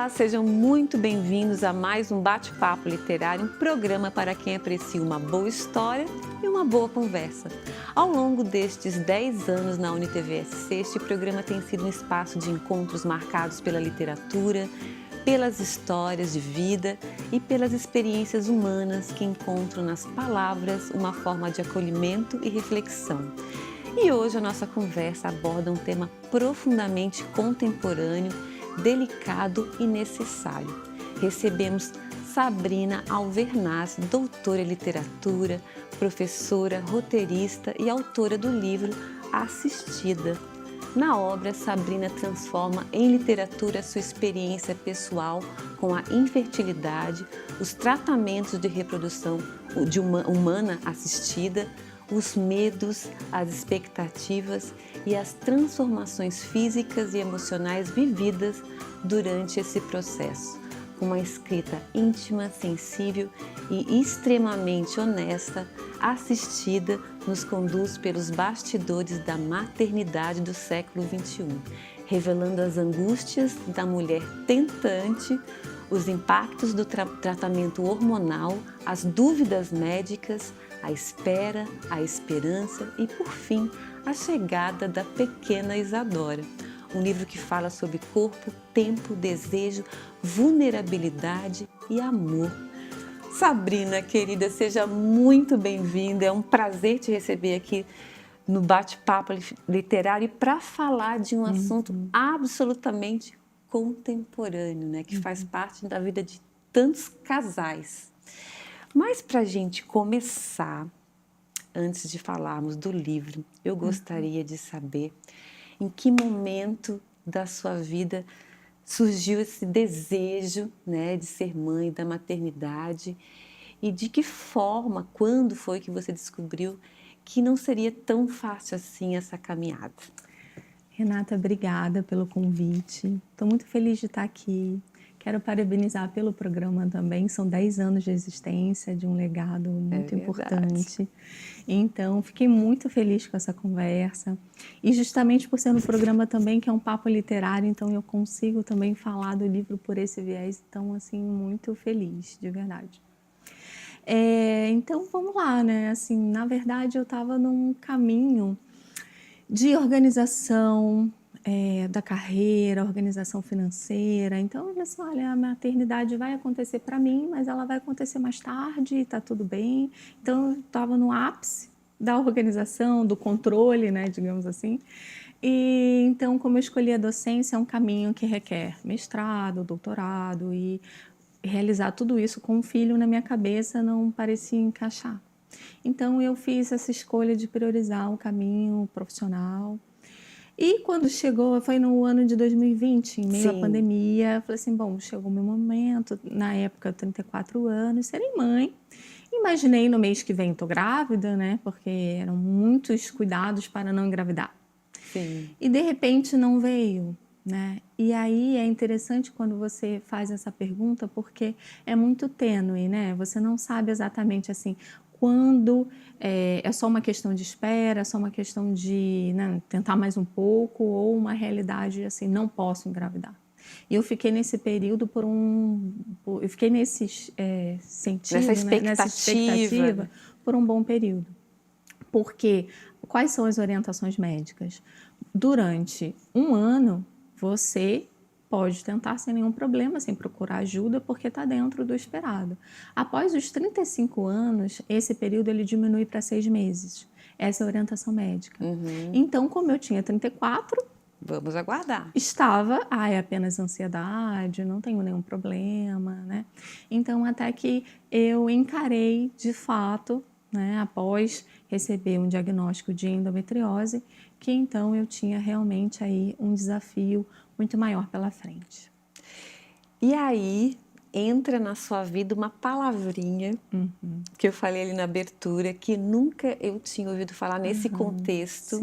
Olá, sejam muito bem-vindos a mais um Bate-Papo Literário, um programa para quem aprecia uma boa história e uma boa conversa. Ao longo destes 10 anos na UniTV-SC, este programa tem sido um espaço de encontros marcados pela literatura, pelas histórias de vida e pelas experiências humanas que encontram nas palavras uma forma de acolhimento e reflexão. E hoje a nossa conversa aborda um tema profundamente contemporâneo, delicado e necessário. Recebemos Sabrina Alvernaz, doutora em literatura, professora, roteirista e autora do livro Assistida. Na obra, Sabrina transforma em literatura sua experiência pessoal com a infertilidade, os tratamentos de reprodução humana assistida, os medos, as expectativas e as transformações físicas e emocionais vividas durante esse processo. Com uma escrita íntima, sensível e extremamente honesta, Assistida nos conduz pelos bastidores da maternidade do século XXI, revelando as angústias da mulher tentante, os impactos do tratamento hormonal, as dúvidas médicas, a espera, a esperança e, por fim, a chegada da pequena Isadora. Um livro que fala sobre corpo, tempo, desejo, vulnerabilidade e amor. Sabrina, querida, seja muito bem-vinda. É um prazer te receber aqui no Bate-Papo Literário para falar de um assunto absolutamente contemporâneo, né? Que faz parte da vida de tantos casais. Mas para a gente começar, antes de falarmos do livro, eu gostaria de saber em que momento da sua vida surgiu esse desejo, né, de ser mãe, da maternidade, e de que forma, quando foi que você descobriu que não seria tão fácil assim essa caminhada? Renata, obrigada pelo convite. Estou muito feliz de estar aqui. Quero parabenizar pelo programa também. São 10 anos de existência, de um legado muito importante. Então, fiquei muito feliz com essa conversa. E justamente por ser um programa também que é um papo literário, então eu consigo também falar do livro por esse viés. Então, assim, muito feliz, de verdade. Então, vamos lá, né? Assim, na verdade, eu estava num caminho de organização da carreira, organização financeira. Então, eu falei assim, olha, a maternidade vai acontecer para mim, mas ela vai acontecer mais tarde, está tudo bem. Então, eu estava no ápice da organização, do controle, né, digamos assim. E então, como eu escolhi a docência, é um caminho que requer mestrado, doutorado, e realizar tudo isso com um filho na minha cabeça não parecia encaixar. Então, eu fiz essa escolha de priorizar o caminho profissional. E quando chegou, foi no ano de 2020, em meio à pandemia, eu falei assim, bom, chegou o meu momento, na época, 34 anos, serei mãe. Imaginei no mês que vem estou grávida, né? Porque eram muitos cuidados para não engravidar. Sim. E de repente não veio, né? E aí é interessante quando você faz essa pergunta, porque é muito tênue, né? Você não sabe exatamente assim quando é só uma questão de espera, é só uma questão de, né, tentar mais um pouco, ou uma realidade assim, não posso engravidar. E eu fiquei nesse período eu fiquei nesse sentido, nessa expectativa por um bom período. Porque quais são as orientações médicas? Durante um ano, você pode tentar sem nenhum problema, sem procurar ajuda, porque está dentro do esperado. Após os 35 anos, esse período ele diminui para 6 meses. Essa é a orientação médica. Então, como eu tinha 34, vamos aguardar. Estava, é apenas ansiedade, não tenho nenhum problema, né? Então, até que eu encarei de fato, né, após receber um diagnóstico de endometriose, que então eu tinha realmente aí um desafio muito maior pela frente. E aí entra na sua vida uma palavrinha que eu falei ali na abertura, que nunca eu tinha ouvido falar nesse contexto,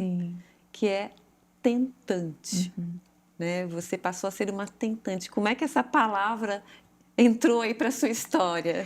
que é tentante. Né? Você passou a ser uma tentante. Como é que essa palavra entrou aí para a sua história?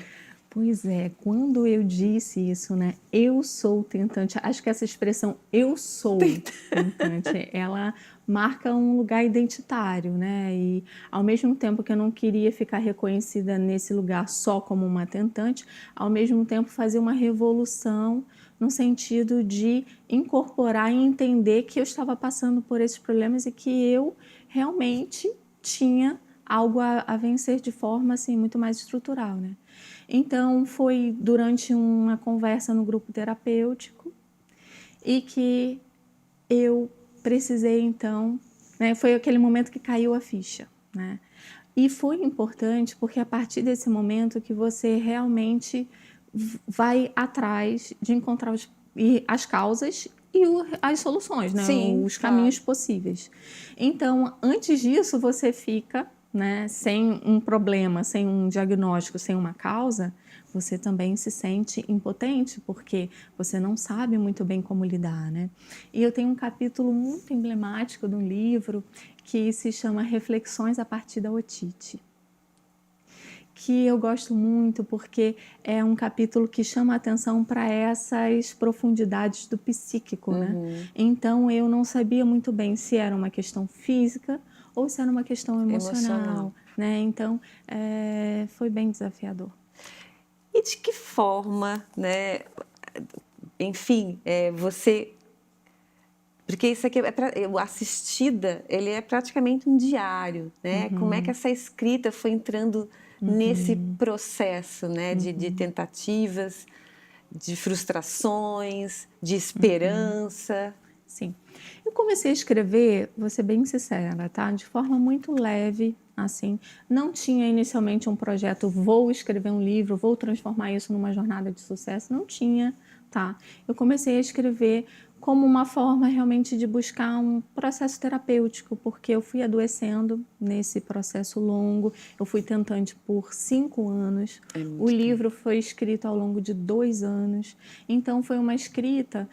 Pois é, quando eu disse isso, né? Eu sou tentante. Acho que essa expressão "eu sou tentante", ela marca um lugar identitário, né? E ao mesmo tempo que eu não queria ficar reconhecida nesse lugar só como uma tentante, ao mesmo tempo fazer uma revolução no sentido de incorporar e entender que eu estava passando por esses problemas e que eu realmente tinha algo a vencer de forma assim muito mais estrutural, né? Então foi durante uma conversa no grupo terapêutico e que eu precisei então, né, foi aquele momento que caiu a ficha, né? E foi importante porque a partir desse momento que você realmente vai atrás de encontrar as causas e as soluções, né? Sim, Os caminhos possíveis. Então, antes disso, você fica, né, sem um problema, sem um diagnóstico, sem uma causa, você também se sente impotente, porque você não sabe muito bem como lidar, né? E eu tenho um capítulo muito emblemático de um livro que se chama Reflexões a partir da otite, que eu gosto muito porque é um capítulo que chama a atenção para essas profundidades do psíquico, né? Então eu não sabia muito bem se era uma questão física ou se era uma questão emocional. Né? Então foi bem desafiador. E de que forma, né? Enfim, você... Porque isso aqui, o Assistida, ele é praticamente um diário, né? Como é que essa escrita foi entrando nesse processo, né? De tentativas, de frustrações, de esperança? Sim. Eu comecei a escrever, vou ser bem sincera, tá? De forma muito leve, assim. Não tinha inicialmente um projeto, vou escrever um livro, vou transformar isso numa jornada de sucesso. Não tinha, tá? Eu comecei a escrever como uma forma realmente de buscar um processo terapêutico, porque eu fui adoecendo nesse processo longo, eu fui tentante por 5 anos, o livro foi escrito ao longo de 2 anos, então foi uma escrita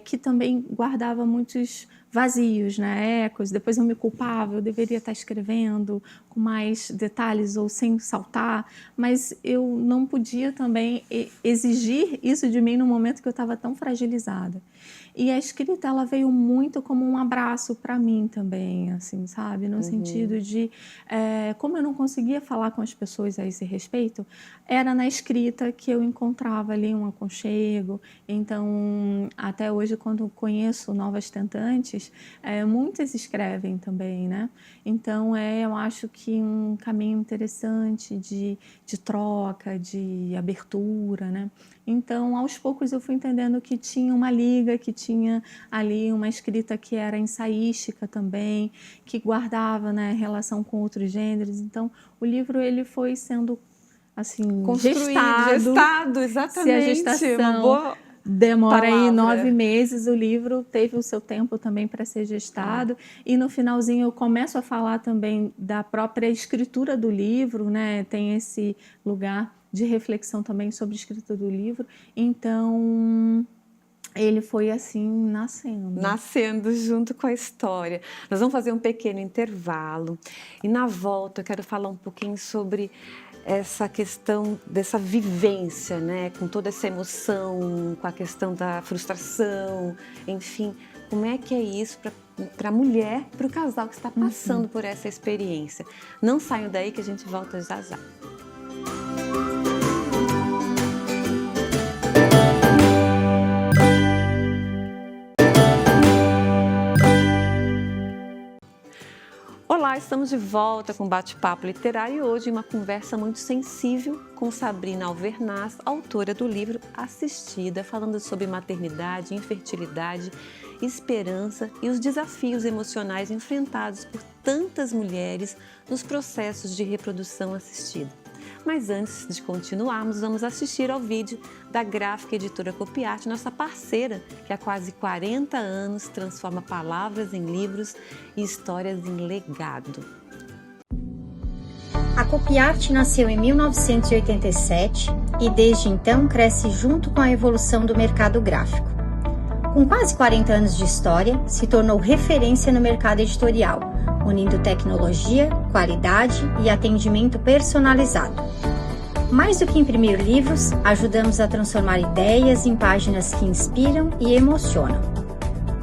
que também guardava muitos vazios, né, ecos, depois eu me culpava, eu deveria estar escrevendo com mais detalhes ou sem saltar, mas eu não podia também exigir isso de mim no momento que eu estava tão fragilizada. E a escrita, ela veio muito como um abraço para mim também, assim, sabe? No sentido de, como eu não conseguia falar com as pessoas a esse respeito, era na escrita que eu encontrava ali um aconchego. Então, até hoje, quando conheço novas tentantes, muitas escrevem também, né? Então, eu acho que um caminho interessante de troca, de abertura, né? Então, aos poucos eu fui entendendo que tinha uma liga, que tinha ali uma escrita que era ensaística também, que guardava, né, relação com outros gêneros. Então, o livro ele foi sendo assim gestado, exatamente. Se a gestação uma boa demora palavra. aí 9 meses, o livro teve o seu tempo também para ser gestado. E no finalzinho eu começo a falar também da própria escritura do livro, né? Tem esse lugar de reflexão também sobre a escrita do livro. Então, ele foi assim, nascendo. Nascendo junto com a história. Nós vamos fazer um pequeno intervalo. E na volta eu quero falar um pouquinho sobre essa questão dessa vivência, né? Com toda essa emoção, com a questão da frustração, enfim. Como é que é isso para a mulher, para o casal que está passando por essa experiência? Não saiam daí que a gente volta já já. Olá, estamos de volta com Bate-Papo Literário e hoje uma conversa muito sensível com Sabrina Alvernaz, autora do livro Assistida, falando sobre maternidade, infertilidade, esperança e os desafios emocionais enfrentados por tantas mulheres nos processos de reprodução assistida. Mas antes de continuarmos, vamos assistir ao vídeo da Gráfica Editora Copiarte, nossa parceira, que há quase 40 anos transforma palavras em livros e histórias em legado. A Copiarte nasceu em 1987 e desde então cresce junto com a evolução do mercado gráfico. Com quase 40 anos de história, se tornou referência no mercado editorial, unindo tecnologia, qualidade e atendimento personalizado. Mais do que imprimir livros, ajudamos a transformar ideias em páginas que inspiram e emocionam.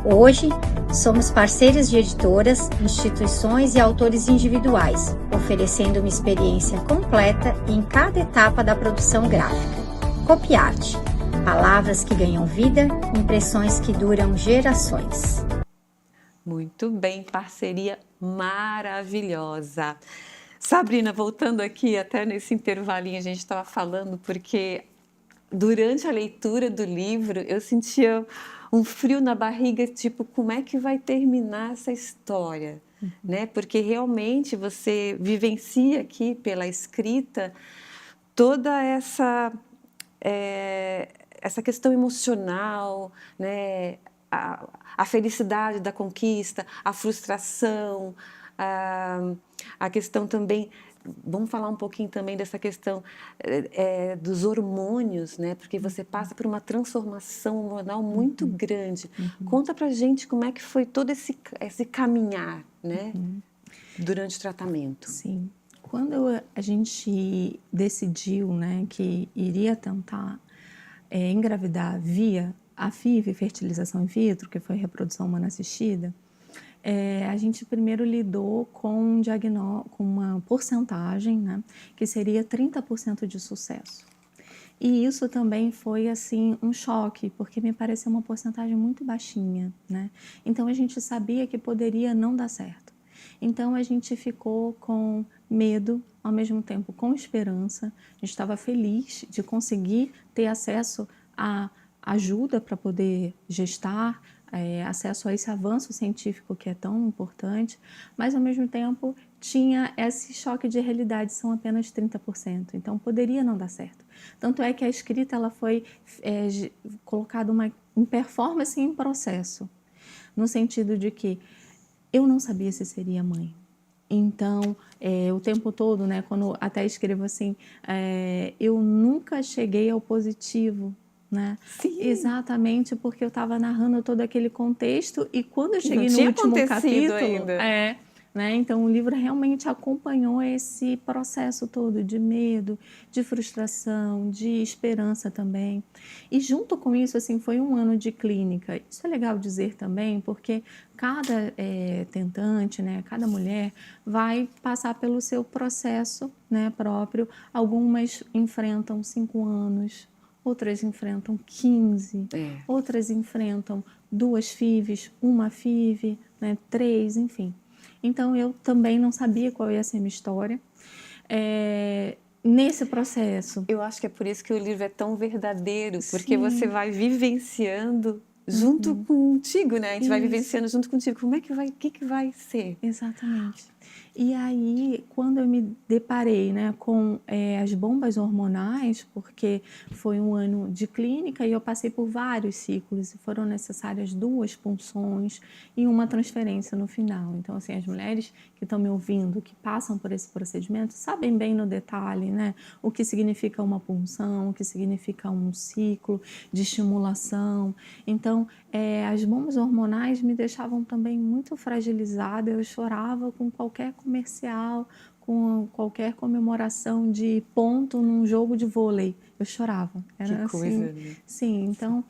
Hoje, somos parceiros de editoras, instituições e autores individuais, oferecendo uma experiência completa em cada etapa da produção gráfica. Copyart. Palavras que ganham vida, impressões que duram gerações. Muito bem, parceria maravilhosa. Sabrina, voltando aqui, até nesse intervalinho a gente estava falando, porque durante a leitura do livro eu sentia um frio na barriga, tipo, como é que vai terminar essa história? Né? Porque realmente você vivencia aqui pela escrita toda essa questão emocional, né? A felicidade da conquista, a frustração, a questão também, vamos falar um pouquinho também dessa questão dos hormônios, né? Porque você passa por uma transformação hormonal muito grande. Conta pra gente como é que foi todo esse caminhar, né? Durante o tratamento. Sim. Quando a gente decidiu, né, que iria tentar engravidar via a FIV, fertilização in vitro, que foi reprodução humana assistida, a gente primeiro lidou com uma porcentagem, né, que seria 30% de sucesso. E isso também foi assim um choque, porque me pareceu uma porcentagem muito baixinha, né? Então a gente sabia que poderia não dar certo. Então a gente ficou com medo, ao mesmo tempo com esperança. A gente estava feliz de conseguir ter acesso a ajuda para poder gestar, acesso a esse avanço científico que é tão importante, mas ao mesmo tempo tinha esse choque de realidade, são apenas 30%, então poderia não dar certo. Tanto é que a escrita ela foi colocada em performance em processo, no sentido de que eu não sabia se seria mãe. Então, o tempo todo, né, quando até escrevo assim, eu nunca cheguei ao positivo, né? Sim. Exatamente, porque eu estava narrando todo aquele contexto e quando eu cheguei no último capítulo, ainda. Né? Então o livro realmente acompanhou esse processo todo de medo, de frustração, de esperança também. E junto com isso, assim, foi um ano de clínica. Isso é legal dizer também, porque cada tentante, né, cada mulher vai passar pelo seu processo, né, próprio. Algumas enfrentam 5 anos, outras enfrentam 15, outras enfrentam 2 FIVs, 1 FIV, né, 3, enfim. Então, eu também não sabia qual ia ser a minha história. Nesse processo... Eu acho que é por isso que o livro é tão verdadeiro, porque você vai vivenciando junto contigo, né? A gente vai vivenciando junto contigo. Como é que vai, o que vai ser? Exatamente. E aí, quando eu me deparei, né, com as bombas hormonais, porque foi um ano de clínica e eu passei por vários ciclos e foram necessárias 2 punções e uma transferência no final. Então, assim, as mulheres que estão me ouvindo, que passam por esse procedimento, sabem bem no detalhe, né, o que significa uma punção, o que significa um ciclo de estimulação. Então, as bombas hormonais me deixavam também muito fragilizada, eu chorava com qualquer comercial, com qualquer comemoração de ponto num jogo de vôlei, eu chorava. Era que coisa, assim, né? Sim, então...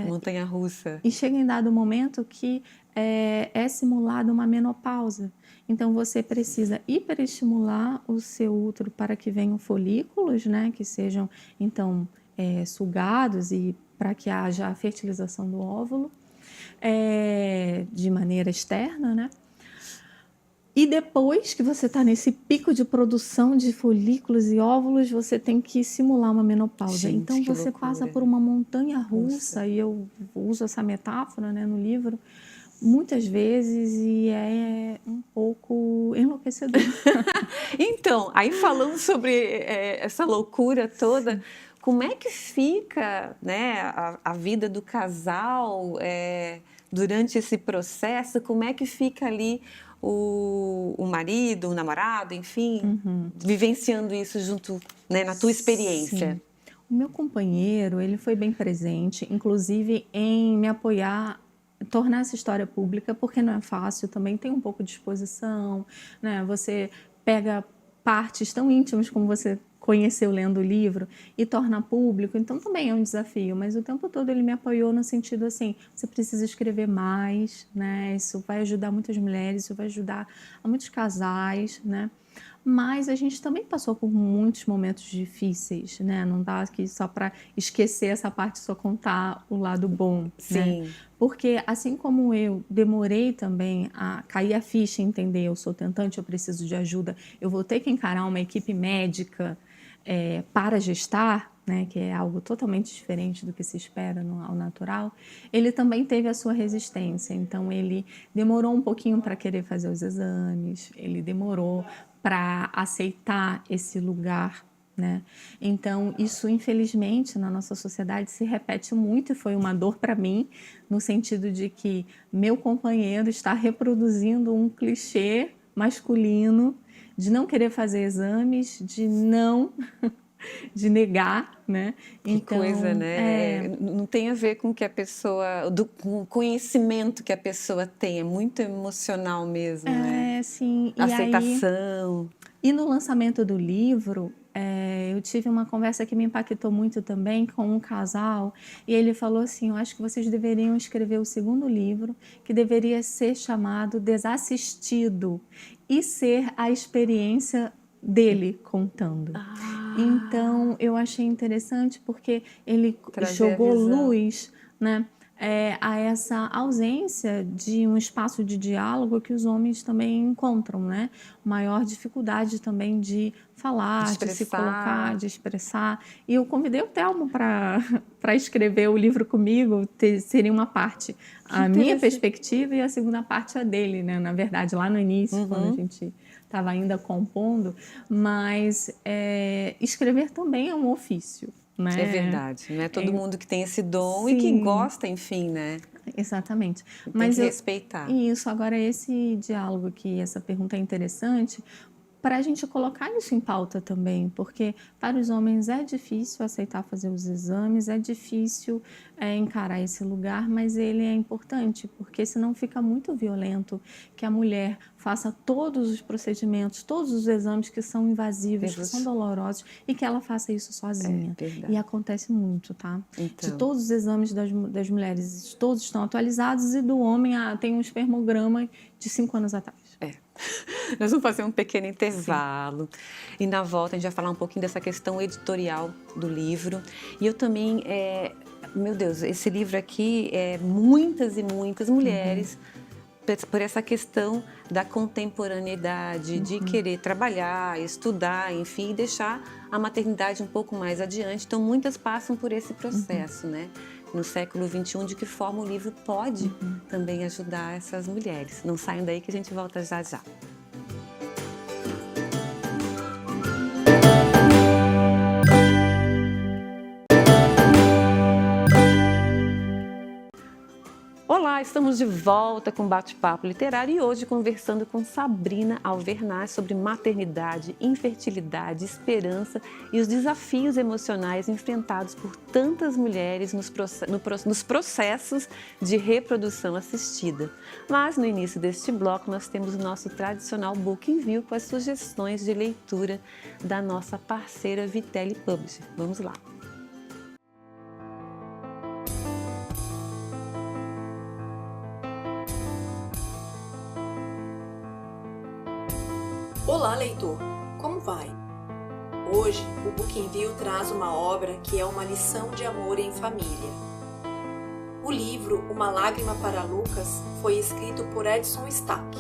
montanha-russa. E chega em dado momento que é simulada uma menopausa. Então, você precisa hiperestimular o seu útero para que venham folículos, né, que sejam, então, sugados e para que haja a fertilização do óvulo de maneira externa, né? E depois que você está nesse pico de produção de folículos e óvulos, você tem que simular uma menopausa. Gente, então você loucura. Passa por uma montanha russa, e eu uso essa metáfora, né, no livro, muitas vezes, e é um pouco enlouquecedor. Então, aí falando sobre essa loucura toda, como é que fica, né, a vida do casal durante esse processo? Como é que fica ali o marido, o namorado, enfim, vivenciando isso junto, né, na tua experiência? Sim. O meu companheiro, ele foi bem presente, inclusive em me apoiar, tornar essa história pública, porque não é fácil, também tem um pouco de exposição, né? Você pega partes tão íntimas, como você conheceu lendo o livro e torna público, então também é um desafio, mas o tempo todo ele me apoiou no sentido assim, você precisa escrever mais, né? Isso vai ajudar muitas mulheres, isso vai ajudar a muitos casais, né? Mas a gente também passou por muitos momentos difíceis, né? Não dá aqui só para esquecer essa parte, só contar o lado bom, Sim. né? Porque assim como eu demorei também a cair a ficha e entender, eu sou tentante, eu preciso de ajuda, eu vou ter que encarar uma equipe médica para gestar, né, que é algo totalmente diferente do que se espera ao natural, ele também teve a sua resistência. Então, ele demorou um pouquinho para querer fazer os exames, ele demorou para aceitar esse lugar, né? Então, isso, infelizmente, na nossa sociedade se repete muito e foi uma dor para mim, no sentido de que meu companheiro está reproduzindo um clichê masculino de não querer fazer exames, de negar, né? Que então, coisa, né? Não tem a ver com que a pessoa, com o conhecimento que a pessoa tem, é muito emocional mesmo, né? Sim. Aceitação. E no lançamento do livro, eu tive uma conversa que me impactou muito também com um casal, e ele falou assim, eu acho que vocês deveriam escrever o segundo livro, que deveria ser chamado Desassistido, e ser a experiência dele contando. Então, eu achei interessante porque ele jogou luz, né, a essa ausência de um espaço de diálogo que os homens também encontram, né? Maior dificuldade também de falar, de se colocar, de expressar. E eu convidei o Telmo para escrever o livro comigo, seria uma parte a minha perspectiva e a segunda parte a dele, né? Na verdade, lá no início, quando a gente estava ainda compondo, mas escrever também é um ofício. Né? É verdade, não é todo mundo que tem esse dom. Sim. E que gosta, enfim, né? Exatamente. Tem que respeitar. Isso, agora esse diálogo aqui, essa pergunta é interessante para a gente colocar isso em pauta também, porque para os homens é difícil aceitar fazer os exames, é difícil encarar esse lugar, mas ele é importante, porque senão fica muito violento que a mulher faça todos os procedimentos, todos os exames que são invasivos, que são dolorosos, e que ela faça isso sozinha. E acontece muito, tá? Então. De todos os exames das mulheres, todos estão atualizados, e do homem tem um espermograma de 5 anos atrás. Nós vamos fazer um pequeno intervalo. Sim. E na volta a gente vai falar um pouquinho dessa questão editorial do livro. E eu também, meu Deus, esse livro aqui, muitas e muitas mulheres, por essa questão da contemporaneidade, de querer trabalhar, estudar, enfim, e deixar a maternidade um pouco mais adiante. Então, muitas passam por esse processo, né? No século XXI, de que forma o livro pode também ajudar essas mulheres. Não saiam daí que a gente volta já já. Olá, estamos de volta com Bate-Papo Literário e hoje conversando com Sabrina Alvernaz sobre maternidade, infertilidade, esperança e os desafios emocionais enfrentados por tantas mulheres nos processos de reprodução assistida. Mas no início deste bloco nós temos o nosso tradicional Book Envio com as sugestões de leitura da nossa parceira Vitelli Publisher. Vamos lá! Olá, leitor! Como vai? Hoje, o Book Envio traz uma obra que é uma lição de amor em família. O livro Uma Lágrima para Lucas foi escrito por Edson Stack.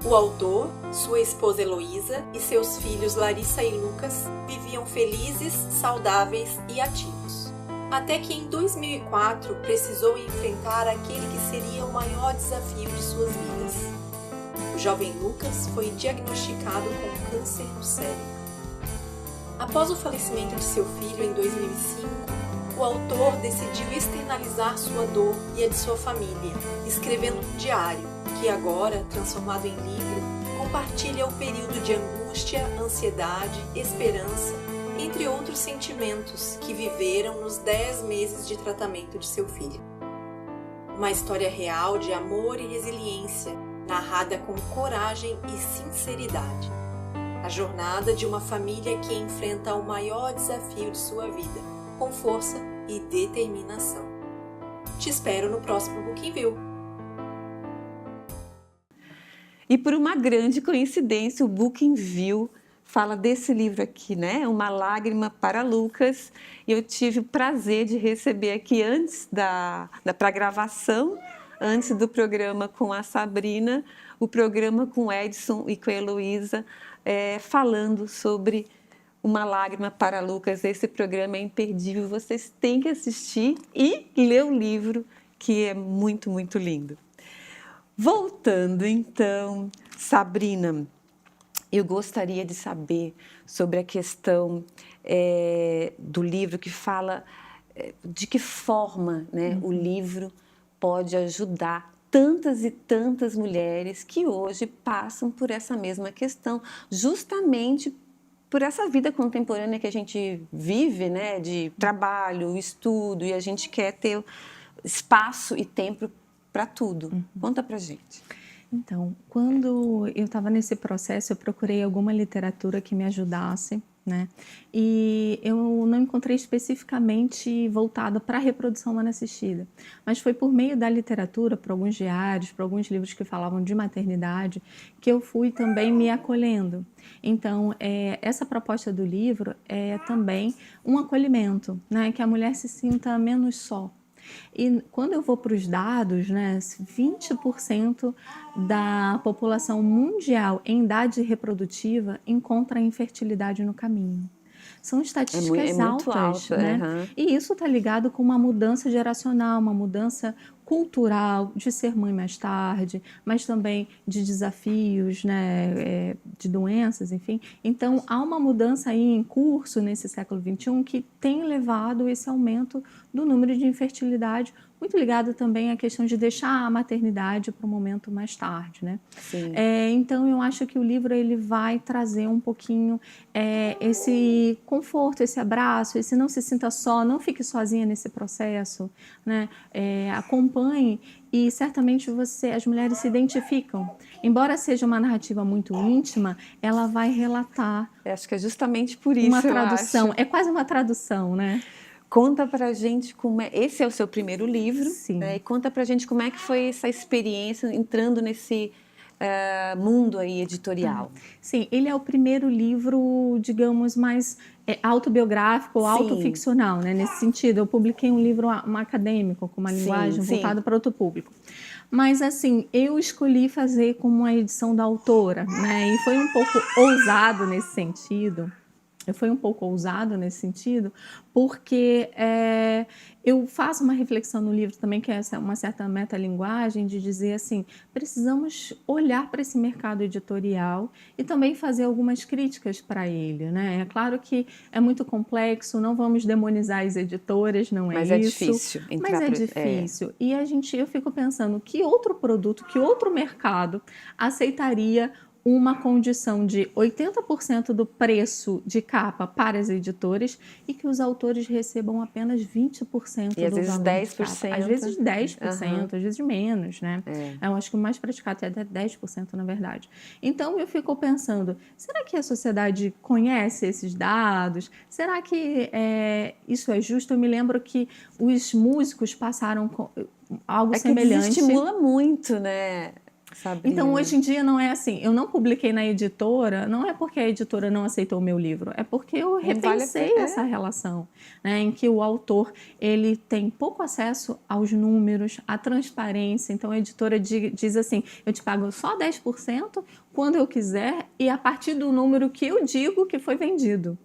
O autor, sua esposa Heloísa e seus filhos Larissa e Lucas viviam felizes, saudáveis e ativos. Até que em 2004 precisou enfrentar aquele que seria o maior desafio de suas vidas. O jovem Lucas foi diagnosticado com câncer no cérebro. Após o falecimento de seu filho em 2005, o autor decidiu externalizar sua dor e a de sua família, escrevendo um diário, que agora, transformado em livro, compartilha o período de angústia, ansiedade, esperança, entre outros sentimentos que viveram nos 10 meses de tratamento de seu filho. Uma história real de amor e resiliência, narrada com coragem e sinceridade. A A jornada de uma família que enfrenta o maior desafio de sua vida, com força e determinação. Te espero no próximo Book in View. E por uma grande coincidência, o Book in View fala desse livro aqui, né? Uma Lágrima para Lucas. E eu tive o prazer de receber aqui antes pra gravação, antes do programa com a Sabrina, o programa com o Edson e com a Heloísa, falando sobre Uma Lágrima para Lucas. Esse programa é imperdível, vocês têm que assistir e ler o livro, que é muito, muito lindo. Voltando então, Sabrina, eu gostaria de saber sobre a questão do livro que fala de que forma, né, o livro pode ajudar tantas e tantas mulheres que hoje passam por essa mesma questão, justamente por essa vida contemporânea que a gente vive, né, de trabalho, estudo, e a gente quer ter espaço e tempo para tudo. Conta pra gente. Então, quando eu estava nesse processo, eu procurei alguma literatura que me ajudasse, né? E eu não encontrei especificamente voltada para a reprodução humana assistida, mas foi por meio da literatura, por alguns diários, por alguns livros que falavam de maternidade, que eu fui também me acolhendo. Então, essa proposta do livro é também um acolhimento, né? Que a mulher se sinta menos só. E quando eu vou para os dados, né, 20% da população mundial em idade reprodutiva encontra infertilidade no caminho. São estatísticas altas, né? E isso está ligado com uma mudança geracional, uma mudança cultural de ser mãe mais tarde, mas também de desafios, né, de doenças, enfim. Então, há uma mudança aí em curso nesse século XXI que tem levado esse aumento do número de infertilidade, muito ligado também à questão de deixar a maternidade para o momento mais tarde, né? Sim. Então, eu acho que o livro ele vai trazer um pouquinho esse conforto, esse abraço, esse não se sinta só, não fique sozinha nesse processo, né? Acompanhe e certamente as mulheres se identificam. Embora seja uma narrativa muito íntima, ela vai relatar. Acho que é justamente por isso, uma tradução. É quase uma tradução, né? Conta pra gente como é. Esse é o seu primeiro livro, sim. Né? E conta pra gente como é que foi essa experiência entrando nesse mundo aí editorial. Sim, ele é o primeiro livro, digamos, mais autobiográfico ou autoficcional, né? Nesse sentido, eu publiquei um livro acadêmico, com uma linguagem voltada para outro público. Mas, assim, eu escolhi fazer como uma edição da autora, né? E foi um pouco ousado nesse sentido. Porque eu faço uma reflexão no livro também, que é uma certa metalinguagem, de dizer assim, precisamos olhar para esse mercado editorial e também fazer algumas críticas para ele, né? É claro que é muito complexo, não vamos demonizar as editoras, não é isso. Mas é difícil. E eu fico pensando, que outro produto, que outro mercado aceitaria uma condição de 80% do preço de capa para as editoras e que os autores recebam apenas 20% do valor de capa. Às vezes 10%, às vezes menos, né? Eu acho que o mais praticado é até 10%, na verdade. Então, eu fico pensando, será que a sociedade conhece esses dados? Será que isso é justo? Eu me lembro que os músicos passaram algo semelhante. Que desestimula muito, né? Sabrina. Então, hoje em dia não é assim, eu não publiquei na editora, não é porque a editora não aceitou o meu livro, é porque eu repensei essa relação, né, em que o autor ele tem pouco acesso aos números, à transparência. Então, a editora diz assim, eu te pago só 10% quando eu quiser e a partir do número que eu digo que foi vendido.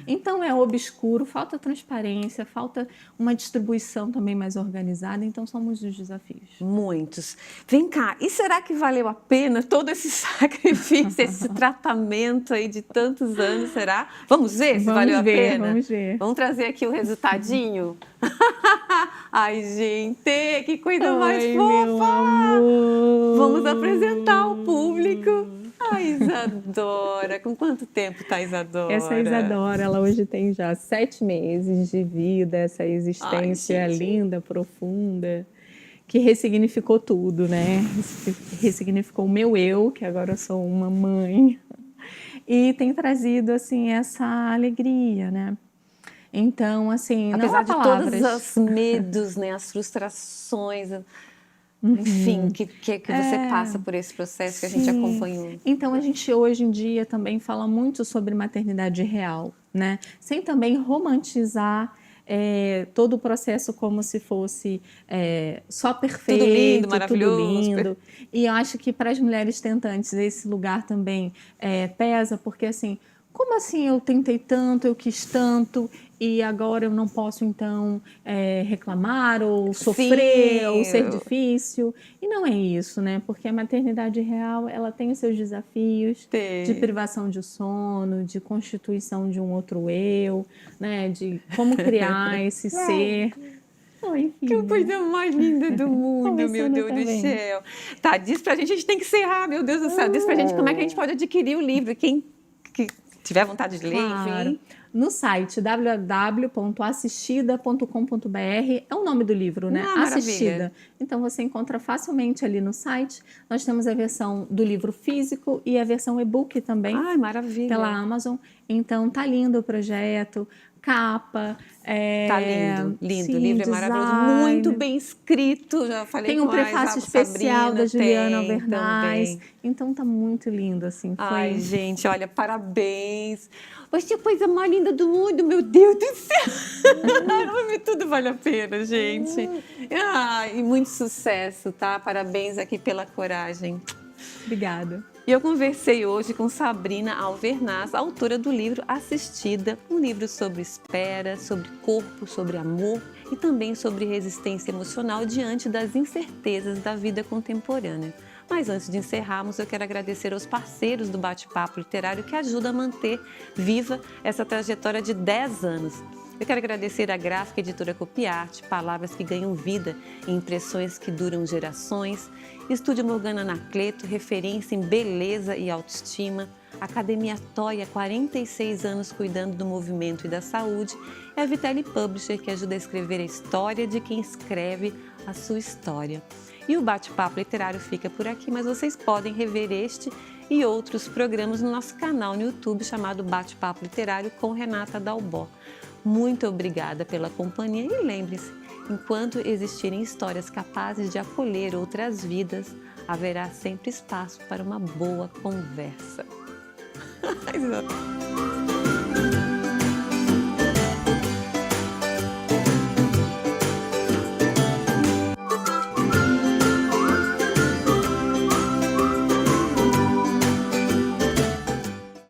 Então é obscuro, falta transparência, falta uma distribuição também mais organizada, então são muitos os desafios. Muitos. Vem cá, e será que valeu a pena todo esse sacrifício, esse tratamento aí de tantos anos, será? Vamos ver se valeu a pena? Vamos ver. Vamos trazer aqui o resultadinho? Ai, gente, que coisa mais fofa! Vamos apresentar ao público. A Isadora, com quanto tempo tá a Isadora? Essa Isadora, ela hoje tem já 7 meses de vida, essa existência linda, profunda, que ressignificou tudo, né? Ressignificou o meu eu, que agora eu sou uma mãe. e tem trazido assim essa alegria, né? Então, assim, apesar não há de todos os medos, né, as frustrações, enfim, que você passa por esse processo que a gente acompanhou. Então, a gente hoje em dia também fala muito sobre maternidade real, né? Sem também romantizar todo o processo como se fosse só perfeito, tudo lindo, maravilhoso. Tudo lindo. E eu acho que para as mulheres tentantes esse lugar também pesa, porque assim, como assim eu tentei tanto, eu quis tanto e agora eu não posso então reclamar ou sofrer ou ser difícil? E não é isso, né? Porque a maternidade real, ela tem os seus desafios de privação de sono, de constituição de um outro eu, né? De como criar esse ser. Enfim, que coisa mais linda do mundo, meu Deus do céu. Tá, diz pra gente, a gente tem que encerrar, meu Deus do céu. Diz pra gente como é que a gente pode adquirir o livro. Quem tiver vontade de ler, enfim. No site www.assistida.com.br é o nome do livro, né? Assistida. Então você encontra facilmente ali no site. Nós temos a versão do livro físico e a versão e-book também. Ai, maravilha. Pela Amazon. Então tá lindo o projeto. Capa. Tá lindo, lindo. Sim, o livro é maravilhoso, muito bem escrito. Já falei tem um prefácio especial da Juliana Albernaz. Também. Então tá muito lindo, assim. Ai, gente, olha, parabéns. Você é a coisa mais linda do mundo, meu Deus do céu. Tudo vale a pena, gente. E muito sucesso, tá? Parabéns aqui pela coragem. Obrigada. E eu conversei hoje com Sabrina Albernaz, autora do livro Assistida, um livro sobre espera, sobre corpo, sobre amor e também sobre resistência emocional diante das incertezas da vida contemporânea. Mas antes de encerrarmos, eu quero agradecer aos parceiros do Bate-Papo Literário que ajudam a manter viva essa trajetória de 10 anos. Eu quero agradecer à Gráfica Editora Copiarte, palavras que ganham vida e impressões que duram gerações. Estúdio Morgana Anacleto, referência em beleza e autoestima. Academia Toia, 46 anos cuidando do movimento e da saúde. E a Vitelli Publisher, que ajuda a escrever a história de quem escreve a sua história. E o Bate-Papo Literário fica por aqui, mas vocês podem rever este e outros programas no nosso canal no YouTube chamado Bate-Papo Literário com Renata Dalbó. Muito obrigada pela companhia e lembre-se, enquanto existirem histórias capazes de acolher outras vidas, haverá sempre espaço para uma boa conversa.